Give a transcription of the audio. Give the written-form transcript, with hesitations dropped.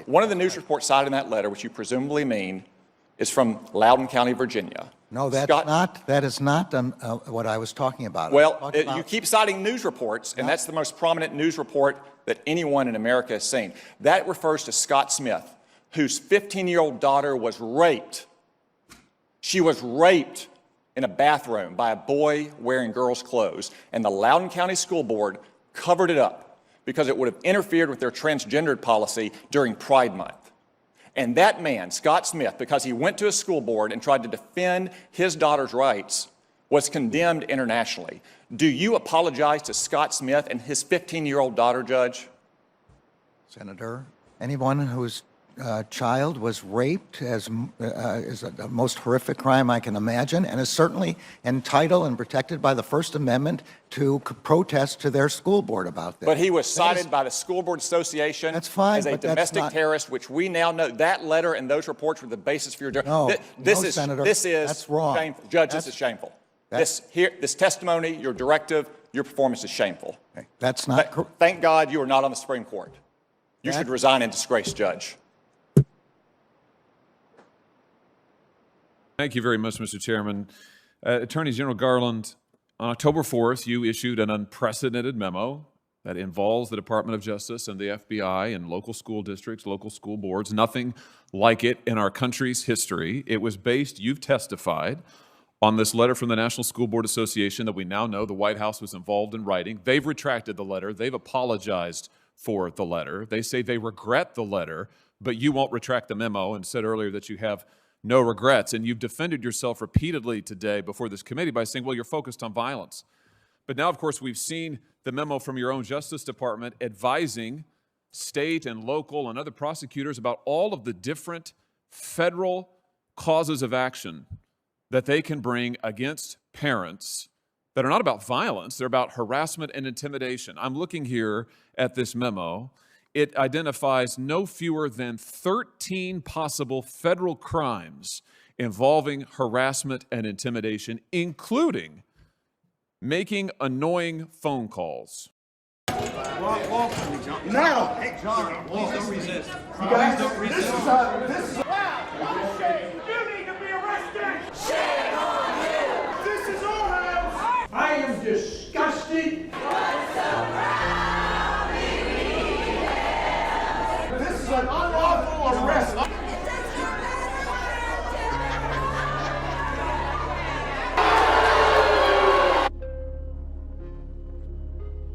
one of the news reports cited in that letter, which you presumably mean, is from Loudoun County, Virginia. No, that is not what I was talking about. Well, you keep citing news reports, and that's the most prominent news report that anyone in America has seen. That refers to Scott Smith, whose 15-year-old daughter was raped. She was raped in a bathroom by a boy wearing girls' clothes, and the Loudoun County School Board covered it up because it would have interfered with their transgendered policy during Pride Month. And that man, Scott Smith, because he went to a school board and tried to defend his daughter's rights, was condemned internationally. Do you apologize to Scott Smith and his 15-year-old daughter, Judge? Senator, anyone whose child was raped is the most horrific crime I can imagine, and is certainly entitled and protected by the First Amendment to protest to their school board about this. But he was cited by the School Board Association as a domestic terrorist, which we now know that letter and those reports were the basis for your Senator, this is that's wrong. Shameful. Judge, this is shameful. This testimony, your directive, your performance is shameful. Okay, that's not. Thank God you are not on the Supreme Court. You should resign in disgrace, Judge. Thank you very much, Mr. Chairman. Attorney General Garland, on October 4th, you issued an unprecedented memo that involves the Department of Justice and the FBI and local school districts, local school boards, nothing like it in our country's history. It was based, you've testified, on this letter from the National School Board Association that we now know the White House was involved in writing. They've retracted the letter. They've apologized for the letter. They say they regret the letter, but you won't retract the memo and said earlier that you have no regrets. And you've defended yourself repeatedly today before this committee by saying, well, you're focused on violence. But now, of course, we've seen the memo from your own Justice Department advising state and local and other prosecutors about all of the different federal causes of action that they can bring against parents that are not about violence, they're about harassment and intimidation. I'm looking here at this memo. It identifies no fewer than 13 possible federal crimes involving harassment and intimidation, including making annoying phone calls. Now! Hey, John, please don't resist. You guys don't resist. This is you need to be arrested! Shame on you! This is our house! I am disgusted